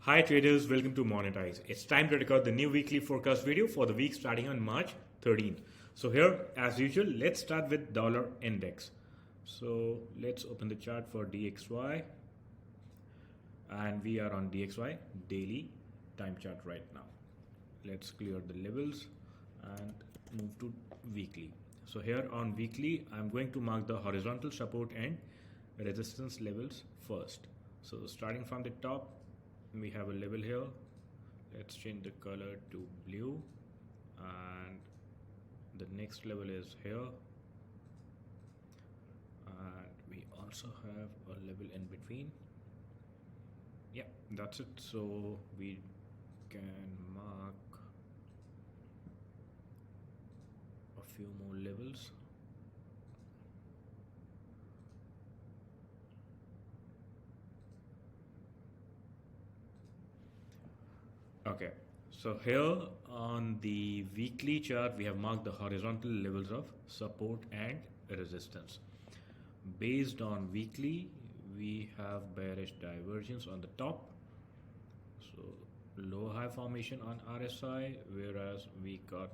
Hi traders, welcome to Monetize. It's time to record the new weekly forecast video for the week starting on March 13th. So here, as usual, let's start with dollar index. So let's open the chart for DXY, and we are on DXY daily time chart right now. Let's clear the levels and move to weekly. So here on weekly, I'm going to mark the horizontal support and resistance levels first. So starting from the top, we have a level here. Let's change the color to blue, and the next level is here, and we also have a level in between. Yeah, that's it. So we can mark a few more levels. Okay, so here on the weekly chart, we have marked the horizontal levels of support and resistance. Based on weekly, we have bearish divergence on the top. So low high formation on RSI, whereas we got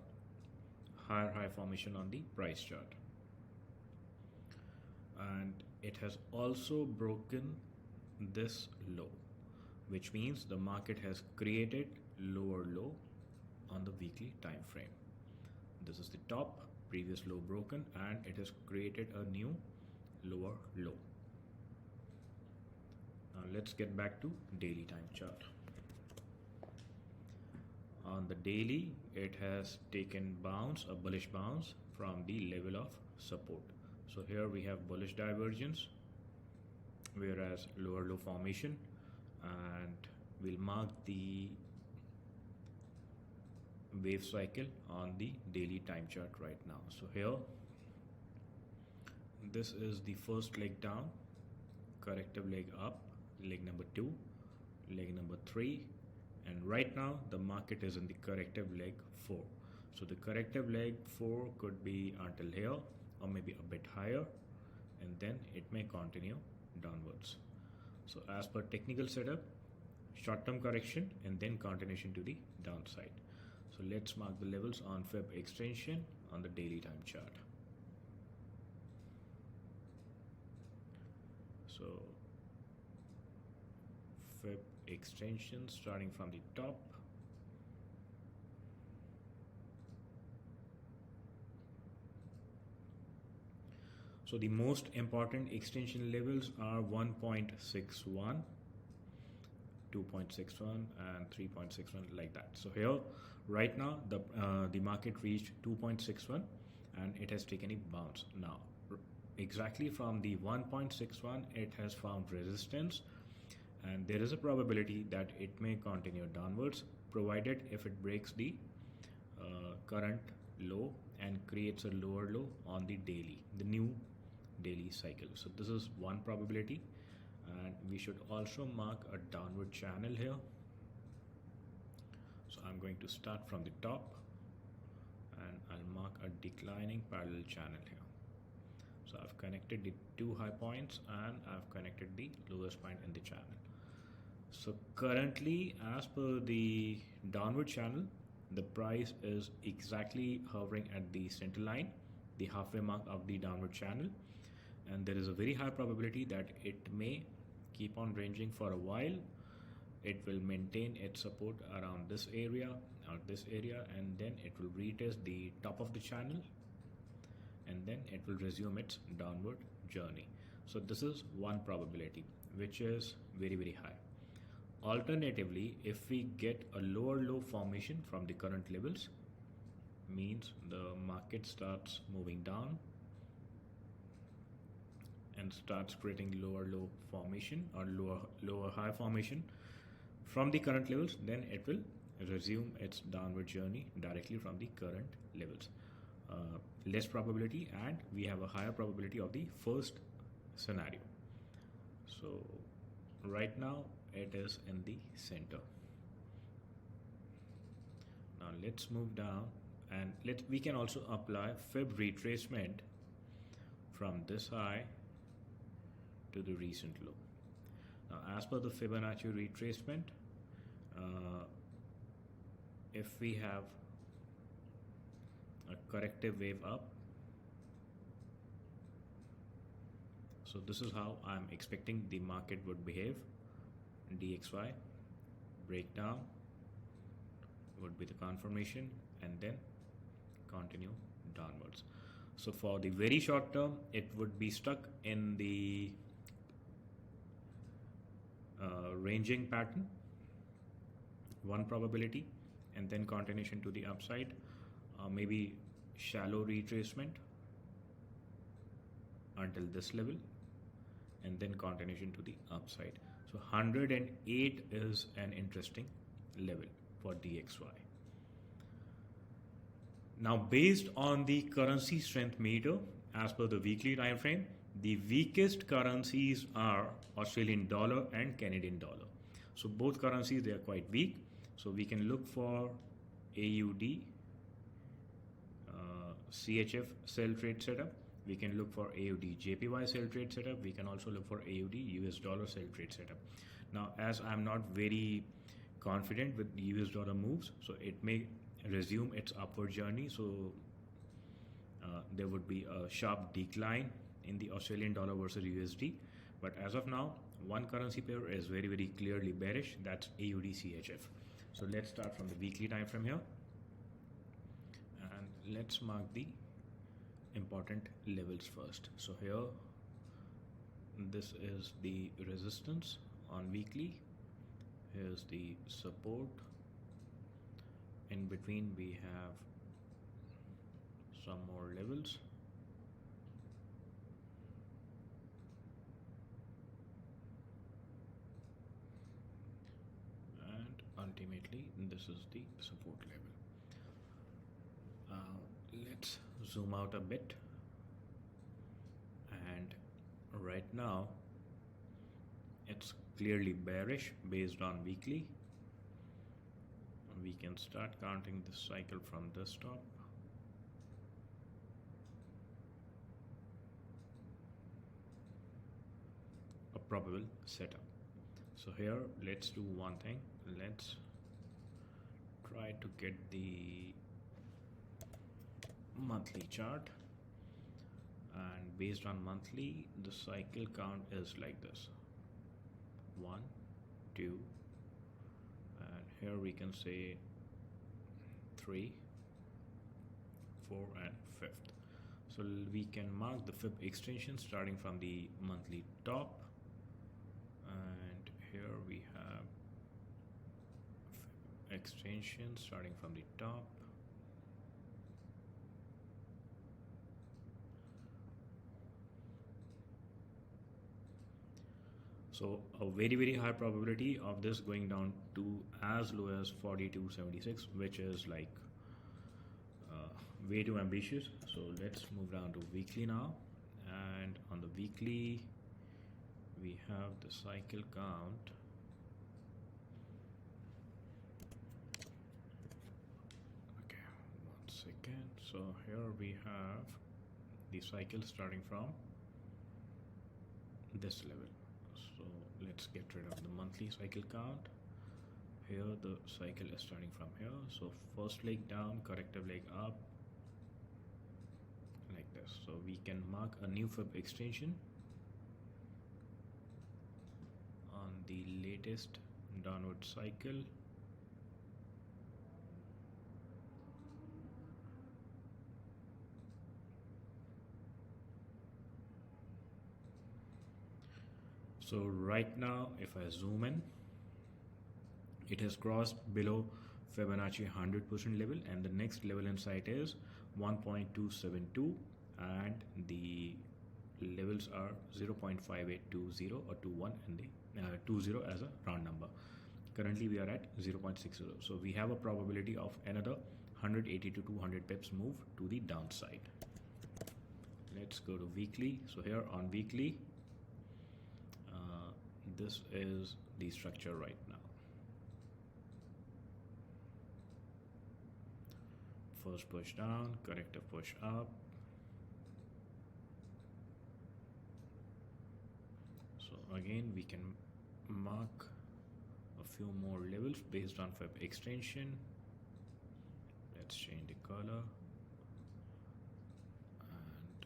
higher high formation on the price chart. And it has also broken this low, which means the market has created lower low on the weekly time frame. This is the top, previous low broken, and it has created a new lower low. Now let's get back to daily time chart. On the daily, it has taken bounce, a bullish bounce from the level of support. So here we have bullish divergence, whereas lower low formation, and we'll mark the wave cycle on the daily time chart right now. So here, this is the first leg down, corrective leg up, leg number 2, leg number 3, and right now the market is in the corrective leg 4. So the corrective leg 4 could be until here or maybe a bit higher, and then it may continue downwards. So as per technical setup, short-term correction and then continuation to the downside. So let's mark the levels on Fib extension on the daily time chart. So Fib extension starting from the top. So the most important extension levels are 1.61, 2.61 and 3.61, like that. So here right now the market reached 2.61 and it has taken a bounce. Now exactly from the 1.61 it has found resistance, and there is a probability that it may continue downwards, provided if it breaks the current low and creates a lower low on the daily, the new daily cycle. So this is one probability, and we should also mark a downward channel here. So I'm going to start from the top and I'll mark a declining parallel channel here. So I've connected the two high points and I've connected the lowest point in the channel. So currently, as per the downward channel, the price is exactly hovering at the center line, the halfway mark of the downward channel, and there is a very high probability that it may keep on ranging for a while. It will maintain its support around this area or this area, and then it will retest the top of the channel, and then it will resume its downward journey. So this is one probability, which is very, very high. Alternatively, if we get a lower low formation from the current levels, means the market starts moving down and starts creating lower low formation or lower high formation from the current levels, then it will resume its downward journey directly from the current levels. Less probability, and we have a higher probability of the first scenario. So right now it is in the center. Now let's move down, and we can also apply Fib retracement from this high to the recent low. Now as per the Fibonacci retracement, if we have a corrective wave up, so this is how I'm expecting the market would behave. DXY breakdown would be the confirmation and then continue downwards. So for the very short term, it would be stuck in the ranging pattern, one probability, and then continuation to the upside, maybe shallow retracement until this level, and then continuation to the upside. So 108 is an interesting level for DXY. Now, based on the currency strength meter, as per the weekly time frame, the weakest currencies are Australian dollar and Canadian dollar. So both currencies, they are quite weak. So we can look for AUD, CHF sell trade setup. We can look for AUD JPY sell trade setup. We can also look for AUD US dollar sell trade setup. Now, as I'm not very confident with US dollar moves, so it may resume its upward journey. So there would be a sharp decline in the Australian dollar versus USD. But as of now, one currency pair is very, very clearly bearish. That's AUD CHF. So let's start from the weekly time frame here. And let's mark the important levels first. So here, this is the resistance on weekly. Here's the support. In between we have some more levels. And ultimately this is the support level. Let's zoom out a bit, and right now it's clearly bearish based on weekly. We can start counting this cycle from this top. A probable setup. So here, let's do one thing. Let's try to get the monthly chart, and based on monthly, the cycle count is like this: 1, 2, and here we can say 3, 4, and 5th. So we can mark the fib extension starting from the monthly top, and here we have fib extension starting from the top. So a very, very high probability of this going down to as low as 42.76, which is like way too ambitious. So let's move down to weekly now, and on the weekly we have the cycle count. Okay, 1 second. So here we have the cycle starting from this level. So let's get rid of the monthly cycle count. Here the cycle is starting from here. So first leg down, corrective leg up, like this. So we can mark a new fib extension on the latest downward cycle. So right now, if I zoom in, it has crossed below Fibonacci 100% level, and the next level in sight is 1.272, and the levels are 0.5820 or 21 and the 20 as a round number. Currently we are at 0.60, so we have a probability of another 180 to 200 pips move to the downside. Let's go to weekly. So here on weekly, this is the structure right now. First push down, corrective push up. So again, we can mark a few more levels based on Fib extension. Let's change the color. And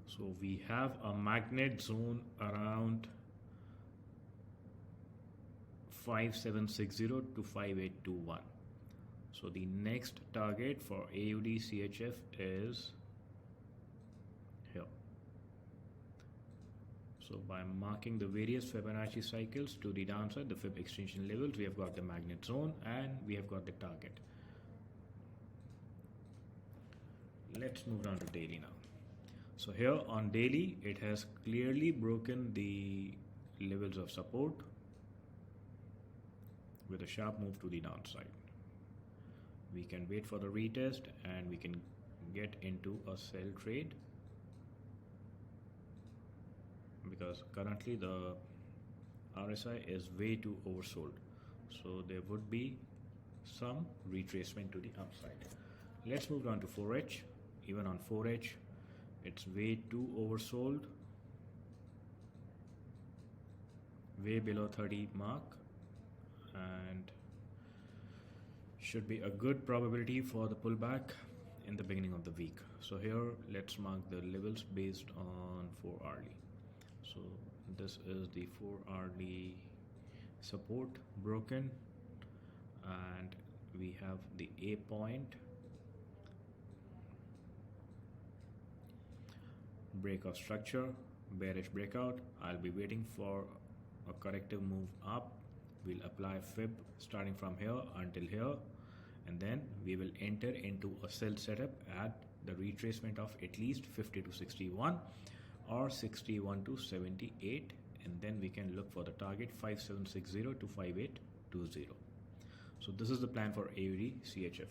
so we have a magnet zone around 5760 to 5821. So the next target for AUDCHF is here. So by marking the various Fibonacci cycles to the downside, the Fib extension levels, we have got the magnet zone and we have got the target. Let's move on to daily now. So here on daily, it has clearly broken the levels of support with a sharp move to the downside. We can wait for the retest and we can get into a sell trade, because currently the RSI is way too oversold. So there would be some retracement to the upside. Let's move on to 4H. Even on 4H, it's way too oversold, way below 30 mark, and should be a good probability for the pullback in the beginning of the week. So here let's mark the levels based on 4 hourly. So this is the 4 hourly support broken, and we have the A point, break of structure, bearish breakout. I'll be waiting for a corrective move up. We'll apply Fib starting from here until here, and then we will enter into a sell setup at the retracement of at least 50 to 61 or 61 to 78, and then we can look for the target 5760 to 5820. So this is the plan for AUDCHF.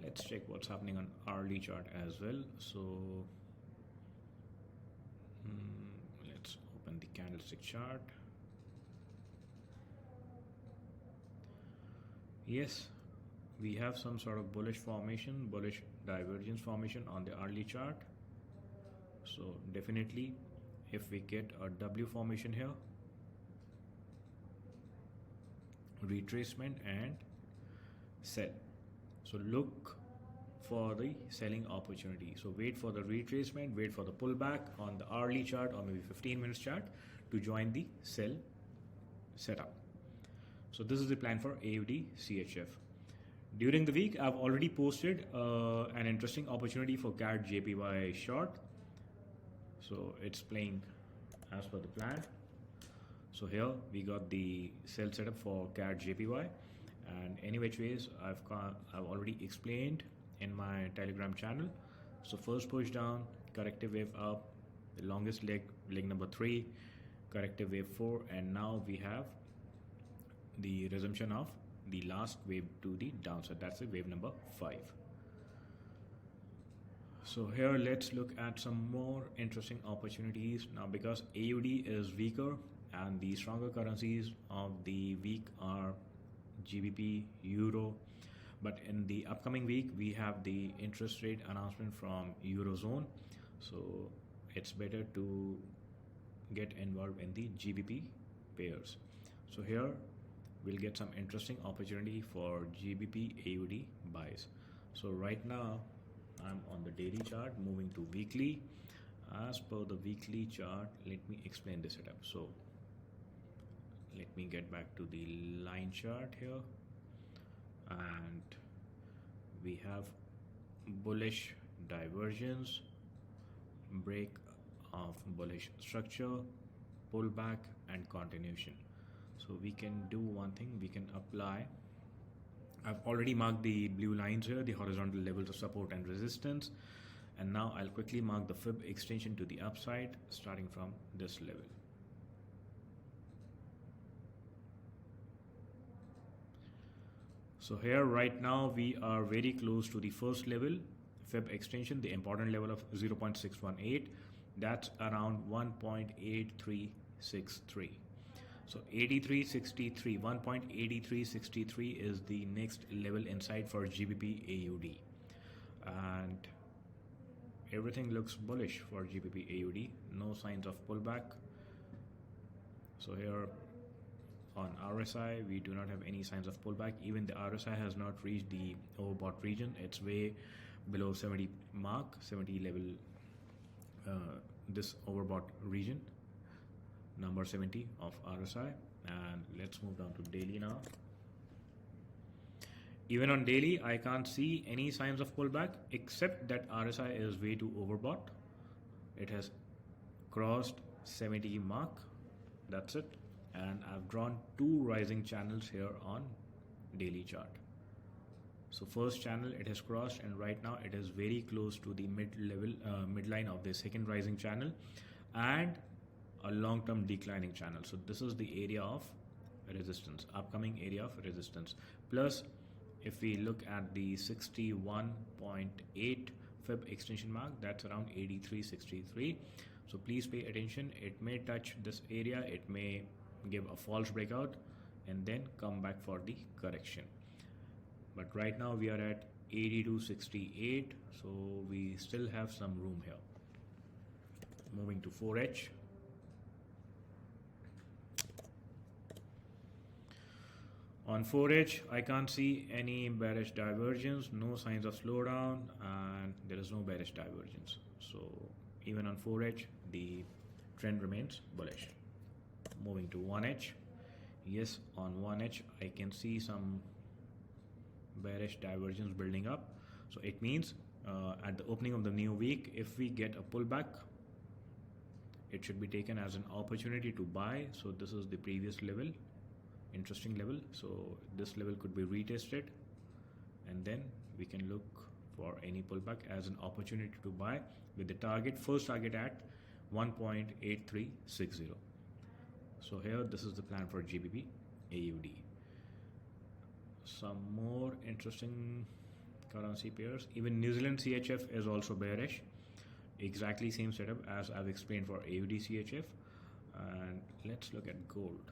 Let's check what's happening on hourly chart as well. So let's open the candlestick chart. Yes, we have some sort of bullish formation, bullish divergence formation on the hourly chart. So definitely if we get a W formation here, retracement and sell. So look for the selling opportunity. So wait for the retracement, wait for the pullback on the hourly chart or maybe 15 minutes chart to join the sell setup. So this is the plan for AUDCHF. During the week, I've already posted an interesting opportunity for CAD JPY short. So it's playing as per the plan. So here we got the sell setup for CAD JPY, and any which ways I've already explained in my Telegram channel. So first push down, corrective wave up, the longest leg number 3, corrective wave 4, and now we have the resumption of the last wave to the downside. That's the wave number 5. So here let's look at some more interesting opportunities now, because AUD is weaker and the stronger currencies of the week are GBP, Euro. But in the upcoming week we have the interest rate announcement from Eurozone, so it's better to get involved in the GBP pairs. So here we'll get some interesting opportunity for GBP AUD buys. So right now I'm on the daily chart, moving to weekly. As per the weekly chart, let me explain the setup. So let me get back to the line chart here, and we have bullish divergence, break of bullish structure, pullback and continuation. So we can do one thing, we can apply, I've already marked the blue lines here, the horizontal levels of support and resistance, and now I'll quickly mark the Fib extension to the upside starting from this level. So here right now we are very close to the first level, Fib extension, the important level of 0.618, that's around 1.8363. So 8363, 1.8363 is the next level inside for GBP AUD, and everything looks bullish for GBP AUD. No signs of pullback. So here on RSI, we do not have any signs of pullback. Even the RSI has not reached the overbought region. It's way below 70 mark, 70 level, this overbought region, number 70 of RSI. And let's move down to daily now. Even on daily, I can't see any signs of pullback, except that RSI is way too overbought. It has crossed 70 mark. That's it. And I've drawn two rising channels here on daily chart. So first channel it has crossed, and right now it is very close to the midline of the second rising channel and a long-term declining channel. So this is the area of resistance, upcoming area of resistance. Plus, if we look at the 61.8 Fib extension mark, that's around 83.63. So please pay attention. It may touch this area, it may give a false breakout and then come back for the correction. But right now we are at 82.68, so we still have some room here. Moving to 4H. On 4H, I can't see any bearish divergence, no signs of slowdown, and there is no bearish divergence. So even on 4H, the trend remains bullish. Moving to 1H. Yes, on 1H, I can see some bearish divergence building up. So it means at the opening of the new week, if we get a pullback, it should be taken as an opportunity to buy. So this is the previous level, interesting level. So this level could be retested, and then we can look for any pullback as an opportunity to buy with the target, first target at 1.8360. So here, this is the plan for GBP AUD. Some more interesting currency pairs. Even New Zealand CHF is also bearish. Exactly same setup as I've explained for AUD CHF. And let's look at gold.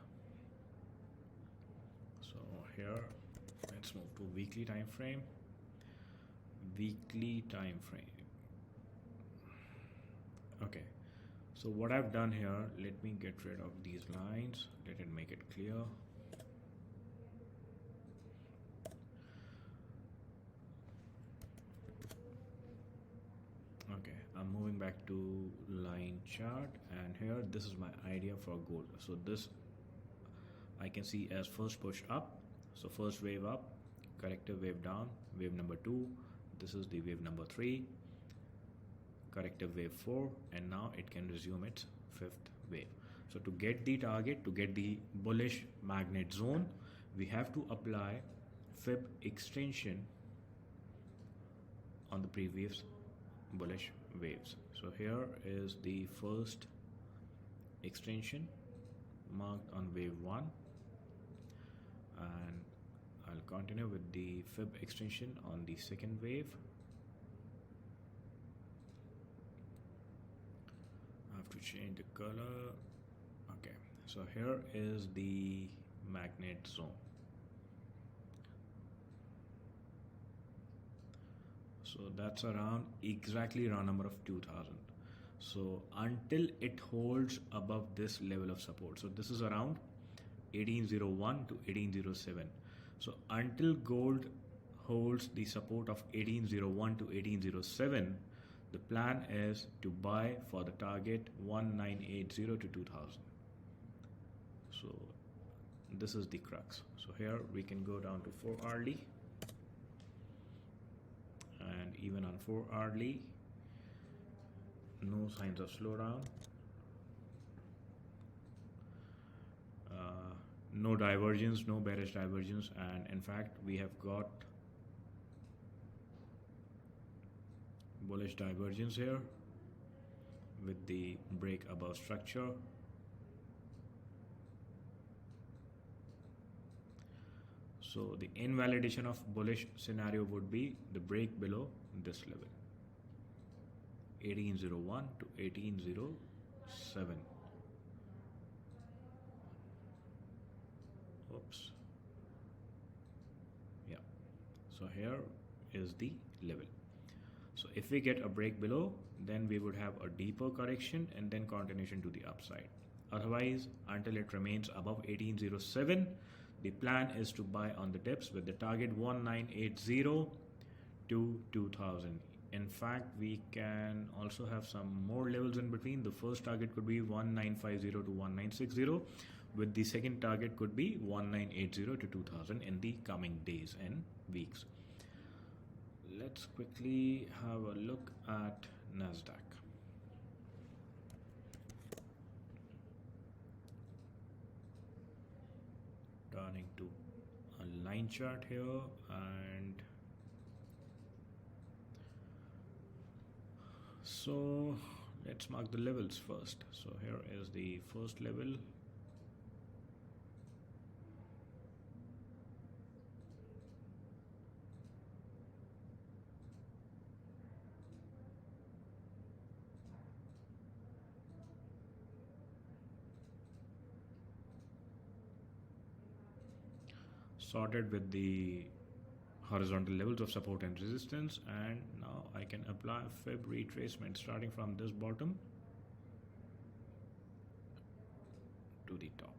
So here, let's move to weekly time frame. Weekly time frame. Okay. So what I've done here, let me get rid of these lines. Let it make it clear. Okay, I'm moving back to line chart, and here this is my idea for gold. So this I can see as first push up. So first wave up, corrective wave down, wave number 2. This is the wave number 3, corrective wave 4, and now it can resume its fifth wave. So to get the target, to get the bullish magnet zone, we have to apply Fib extension on the previous bullish waves. So here is the first extension marked on wave 1, and I'll continue with the Fib extension on the second wave. I have to change the color. Okay, so here is the magnet zone. So that's exactly around number of 2000. So until it holds above this level of support, so this is around 1801 to 1807. So until gold holds the support of 1801 to 1807, the plan is to buy for the target 1980 to 2000. So this is the crux. So here we can go down to 4 hourly, and even on 4 hourly, no signs of slowdown, no divergence, no bearish divergence, and in fact we have got bullish divergence here with the break above structure. So the invalidation of bullish scenario would be the break below this level, 1801 to 1807. So here is the level. So if we get a break below, then we would have a deeper correction and then continuation to the upside. Otherwise, until it remains above 1807, the plan is to buy on the dips with the target 1980 to 2000. In fact, we can also have some more levels in between. The first target could be 1950 to 1960, with the second target could be 1980 to 2000 in the coming days and weeks. Let's quickly have a look at NASDAQ. Turning to a line chart here, and so let's mark the levels first. So here is the first level. Sorted with the horizontal levels of support and resistance, and now I can apply fib retracement starting from this bottom to the top.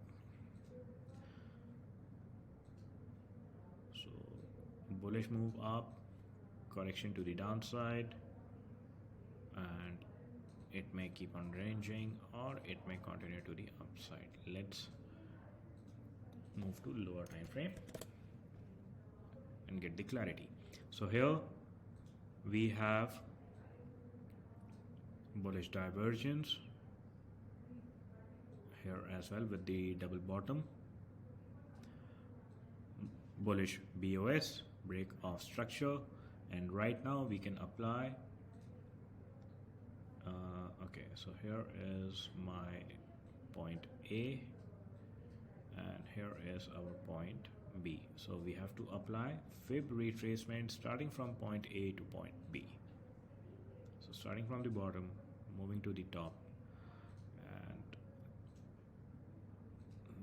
So bullish move up, correction to the downside, and it may keep on ranging or it may continue to the upside. Let's move to lower time frame and get the clarity. So here we have bullish divergence here as well with the double bottom, bullish BOS, break of structure, and right now we can apply okay, so here is my point A and here is our point B. So we have to apply fib retracement starting from point A to point B. So starting from the bottom, moving to the top, and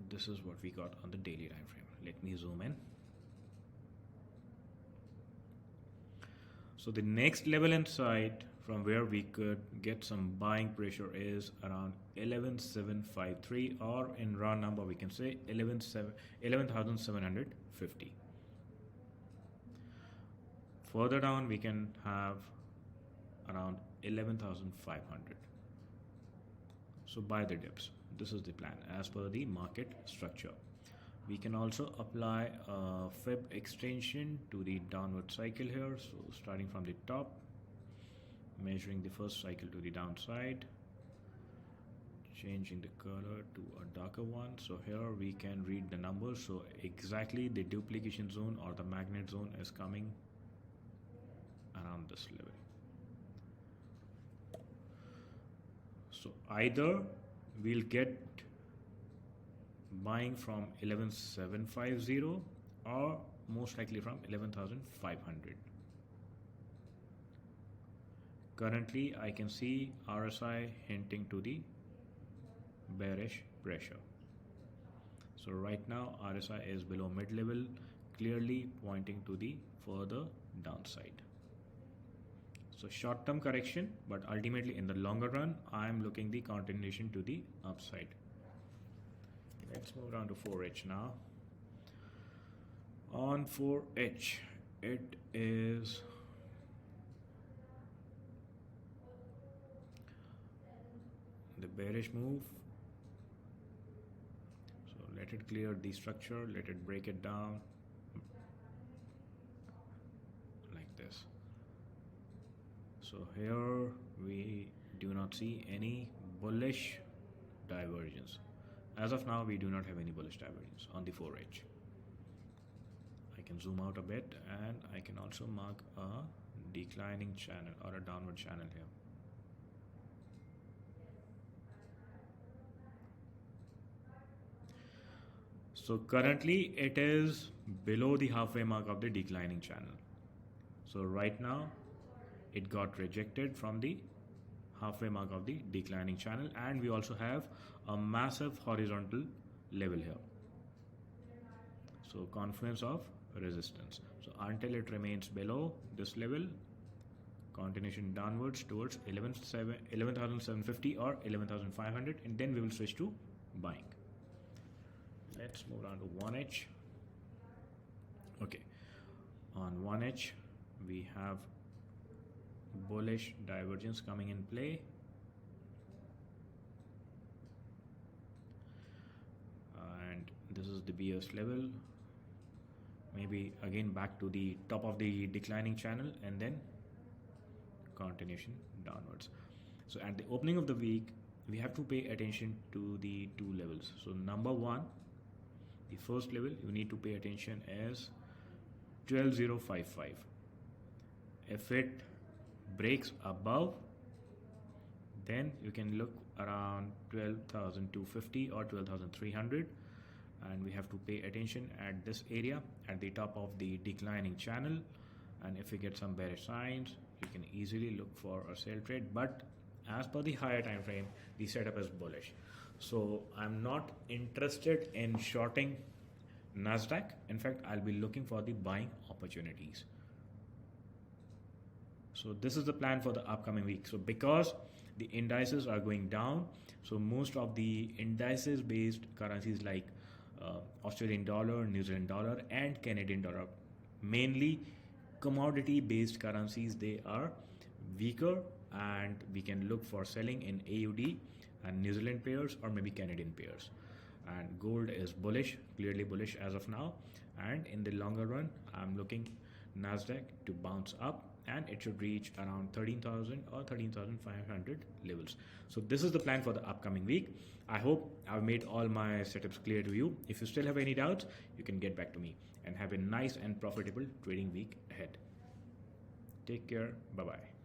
this is what we got on the daily time frame. Let me zoom in. So the next level inside from where we could get some buying pressure is around 11,753, or in raw number we can say 11,750. Further down we can have around 11,500. So buy the dips. This is the plan as per the market structure. We can also apply a fib extension to the downward cycle here. So starting from the top, measuring the first cycle to the downside, changing the color to a darker one. So here we can read the numbers. So exactly the duplication zone or the magnet zone is coming around this level. So either we'll get buying from 11,750 or most likely from 11,500. Currently I can see RSI hinting to the bearish pressure. So right now RSI is below mid-level, clearly pointing to the further downside. So short-term correction, but ultimately in the longer run I am looking the continuation to the upside. Let's move down to 4H now. On 4H, it is the bearish move. So let it clear the structure, let it break it down like this. So here we do not see any bullish divergence. As of now, we do not have any bullish divergence on the 4H. I can zoom out a bit and I can also mark a declining channel or a downward channel here. So currently it is below the halfway mark of the declining channel. So right now it got rejected from the halfway mark of the declining channel, and we also have a massive horizontal level here. So confluence of resistance. So until it remains below this level, continuation downwards towards 11,750 or 11,500, and then we will switch to buying. Let's move on to 1H. Okay, on 1H we have bullish divergence coming in play. And this is the BS level. Maybe again back to the top of the declining channel and then continuation downwards. So at the opening of the week, we have to pay attention to the two levels. So number one, the first level you need to pay attention is 12,055. If it breaks above, then you can look around 12,250 or 12,300, and we have to pay attention at this area at the top of the declining channel. And if we get some bearish signs, you can easily look for a sell trade, but as per the higher time frame, the setup is bullish. So I'm not interested in shorting NASDAQ. In fact, I'll be looking for the buying opportunities. So this is the plan for the upcoming week. So because the indices are going down, so most of the indices based currencies like Australian dollar, New Zealand dollar and Canadian dollar, mainly commodity based currencies, they are weaker, and we can look for selling in AUD and New Zealand pairs or maybe Canadian pairs. And gold is bullish, clearly bullish as of now, and in the longer run I'm looking NASDAQ to bounce up, and it should reach around 13,000 or 13,500 levels. So this is the plan for the upcoming week. I hope I've made all my setups clear to you. If you still have any doubts, you can get back to me, and have a nice and profitable trading week ahead. Take care. Bye bye.